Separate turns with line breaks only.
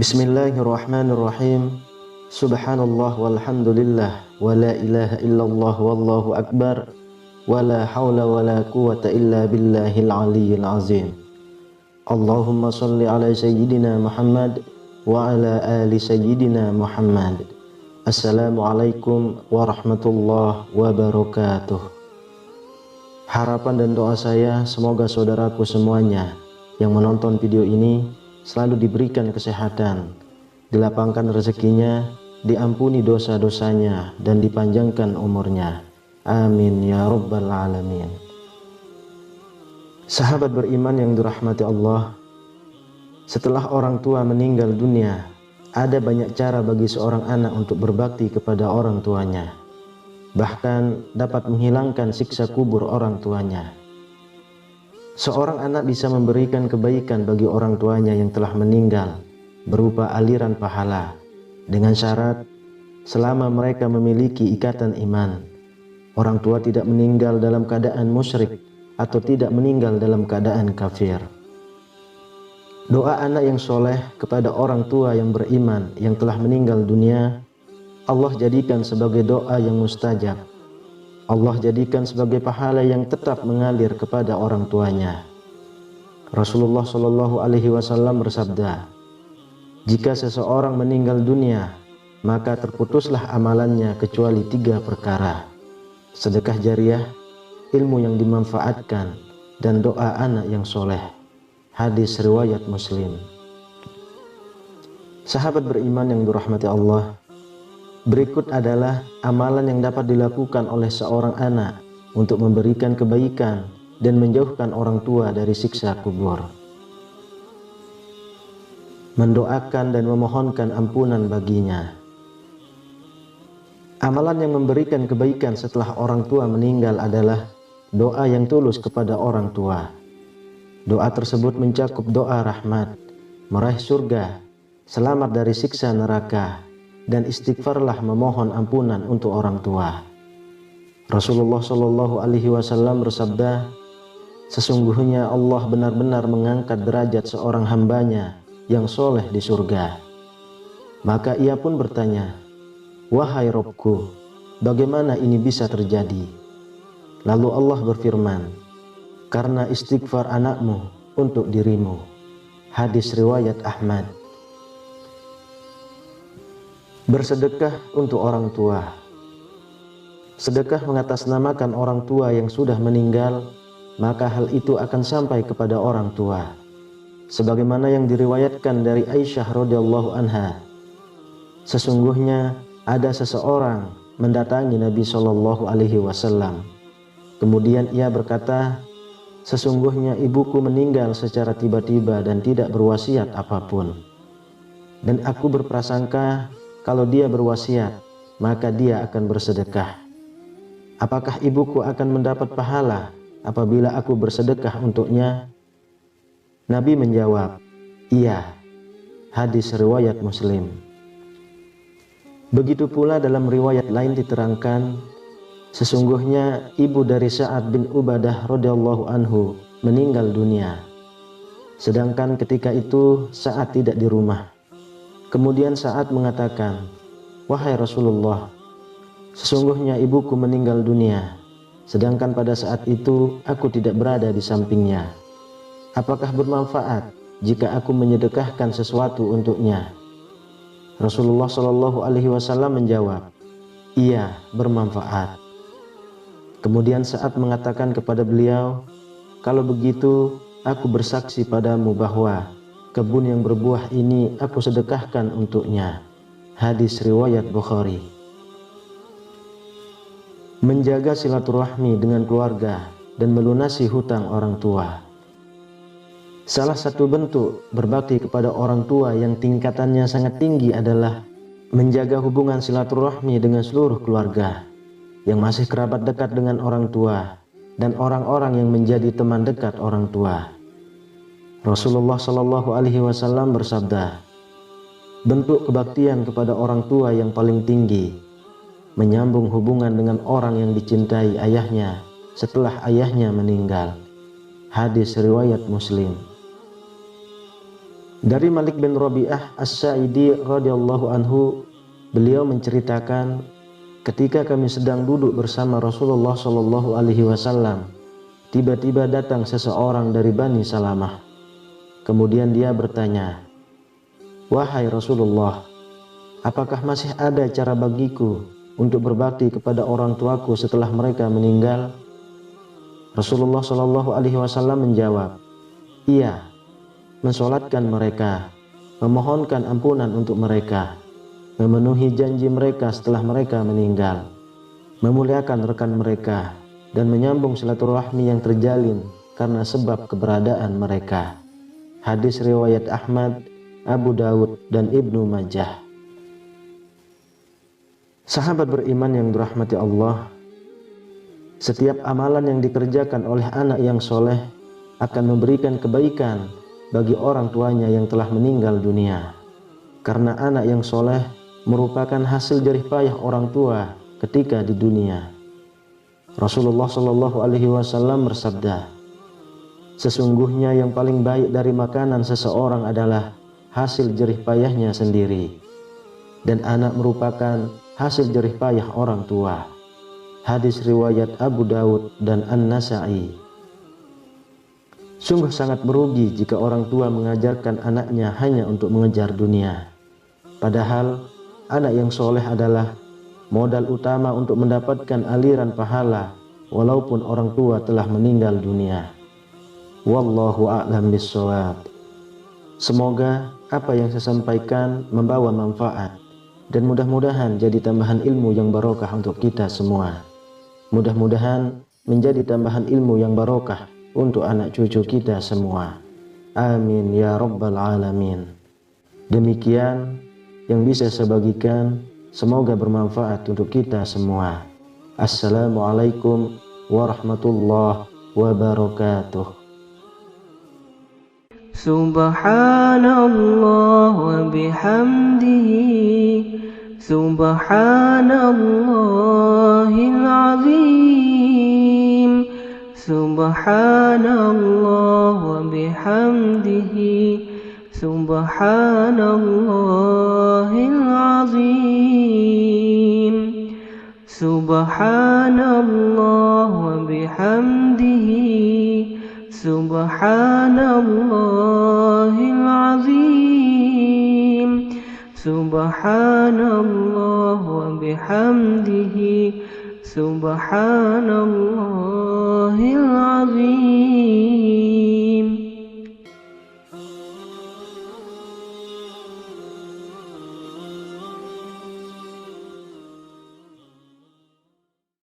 Bismillahirrahmanirrahim. Subhanallah walhamdulillah wa la ilaha illallah wallahu akbar wa la hawla wa la quwata illa billahil aliyyil azim. Allahumma salli ala sayyidina Muhammad wa ala ali sayyidina Muhammad. Assalamualaikum warahmatullahi wabarakatuh. Harapan dan doa saya semoga saudaraku semuanya yang menonton video ini selalu diberikan kesehatan, dilapangkan rezekinya, diampuni dosa-dosanya, dan dipanjangkan umurnya. Amin ya rabbal alamin. Sahabat beriman yang dirahmati Allah, setelah orang tua meninggal dunia, ada banyak cara bagi seorang anak untuk berbakti kepada orang tuanya, bahkan dapat menghilangkan siksa kubur orang tuanya. Seorang anak bisa memberikan kebaikan bagi orang tuanya yang telah meninggal berupa aliran pahala, dengan syarat selama mereka memiliki ikatan iman. Orang tua tidak meninggal dalam keadaan musyrik atau tidak meninggal dalam keadaan kafir. Doa anak yang soleh kepada orang tua yang beriman yang telah meninggal dunia, Allah jadikan sebagai doa yang mustajab. Allah jadikan sebagai pahala yang tetap mengalir kepada orang tuanya. Rasulullah Shallallahu Alaihi Wasallam bersabda, jika seseorang meninggal dunia, maka terputuslah amalannya kecuali 3 perkara: sedekah jariah, ilmu yang dimanfaatkan, dan doa anak yang soleh. Hadis riwayat Muslim. Sahabat beriman yang dirahmati Allah, berikut adalah amalan yang dapat dilakukan oleh seorang anak untuk memberikan kebaikan dan menjauhkan orang tua dari siksa kubur. Mendoakan dan memohonkan ampunan baginya. Amalan yang memberikan kebaikan setelah orang tua meninggal adalah doa yang tulus kepada orang tua. Doa tersebut mencakup doa rahmat, meraih surga, selamat dari siksa neraka, dan istighfarlah memohon ampunan untuk orang tua. Rasulullah Shallallahu Alaihi Wasallam bersabda, sesungguhnya Allah benar-benar mengangkat derajat seorang hambanya yang soleh di surga. Maka ia pun bertanya, wahai Robku, bagaimana ini bisa terjadi? Lalu Allah berfirman, karena istighfar anakmu untuk dirimu. Hadis riwayat Ahmad. Bersedekah untuk orang tua. Sedekah mengatasnamakan orang tua yang sudah meninggal, maka hal itu akan sampai kepada orang tua. Sebagaimana yang diriwayatkan dari Aisyah radhiyallahu anha, sesungguhnya ada seseorang mendatangi Nabi Shallallahu Alaihi Wasallam. Kemudian ia berkata, sesungguhnya ibuku meninggal secara tiba-tiba dan tidak berwasiat apapun. Dan aku berprasangka kalau dia berwasiat, maka dia akan bersedekah. Apakah ibuku akan mendapat pahala apabila aku bersedekah untuknya? Nabi menjawab, iya. Hadis riwayat Muslim. Begitu pula dalam riwayat lain diterangkan, sesungguhnya ibu dari Sa'ad bin Ubadah radhiyallahu anhu meninggal dunia. Sedangkan ketika itu Sa'ad tidak di rumah. Kemudian Sa'ad mengatakan, wahai Rasulullah, sesungguhnya ibuku meninggal dunia, sedangkan pada saat itu aku tidak berada di sampingnya. Apakah bermanfaat jika aku menyedekahkan sesuatu untuknya? Rasulullah Shallallahu Alaihi Wasallam menjawab, iya, bermanfaat. Kemudian Sa'ad mengatakan kepada beliau, kalau begitu aku bersaksi padamu bahwa kebun yang berbuah ini aku sedekahkan untuknya. Hadis riwayat Bukhari. Menjaga silaturahmi dengan keluarga dan melunasi hutang orang tua. Salah satu bentuk berbakti kepada orang tua yang tingkatannya sangat tinggi adalah menjaga hubungan silaturahmi dengan seluruh keluarga yang masih kerabat dekat dengan orang tua dan orang-orang yang menjadi teman dekat orang tua. Rasulullah Shallallahu Alaihi Wasallam bersabda, bentuk kebaktian kepada orang tua yang paling tinggi, menyambung hubungan dengan orang yang dicintai ayahnya setelah ayahnya meninggal. Hadis riwayat Muslim. Dari Malik bin Rabi'ah As-Sa'idi radhiyallahu anhu, beliau menceritakan, ketika kami sedang duduk bersama Rasulullah sallallahu alaihi wasallam, tiba-tiba datang seseorang dari Bani Salamah. Kemudian dia bertanya, "Wahai Rasulullah, apakah masih ada cara bagiku untuk berbakti kepada orang tuaku setelah mereka meninggal?" Rasulullah sallallahu alaihi wasallam menjawab, "Iya, mensolatkan mereka, memohonkan ampunan untuk mereka, memenuhi janji mereka setelah mereka meninggal, memuliakan rekan mereka, dan menyambung silaturahmi yang terjalin karena sebab keberadaan mereka." Hadis riwayat Ahmad, Abu Dawud, dan Ibnu Majah. Sahabat beriman yang dirahmati Allah, setiap amalan yang dikerjakan oleh anak yang soleh akan memberikan kebaikan bagi orang tuanya yang telah meninggal dunia. Karena anak yang soleh merupakan hasil jerih payah orang tua ketika di dunia. Rasulullah Shallallahu Alaihi Wasallam bersabda, "Sesungguhnya yang paling baik dari makanan seseorang adalah hasil jerih payahnya sendiri, dan anak merupakan hasil jerih payah orang tua." Hadis riwayat Abu Dawud dan An-Nasa'i. Sungguh sangat merugi jika orang tua mengajarkan anaknya hanya untuk mengejar dunia. Padahal anak yang soleh adalah modal utama untuk mendapatkan aliran pahala walaupun orang tua telah meninggal dunia. Wallahu a'lam bishawab. Semoga apa yang saya sampaikan membawa manfaat dan mudah-mudahan jadi tambahan ilmu yang barokah untuk kita semua. Mudah-mudahan menjadi tambahan ilmu yang barokah untuk anak cucu kita semua. Amin ya rabbal alamin. Demikian yang bisa saya bagikan, semoga bermanfaat untuk kita semua. Assalamualaikum warahmatullahi wabarakatuh.
Subhanallah wa bihamdihi, Subhanallahil azim, Subhanallah wa bihamdihi, Subhanallahil azim, Subhanallah wa bihamdihi, Subhanallahil azim, Subhanallah wa bihamdihi, Subhanallahil azim.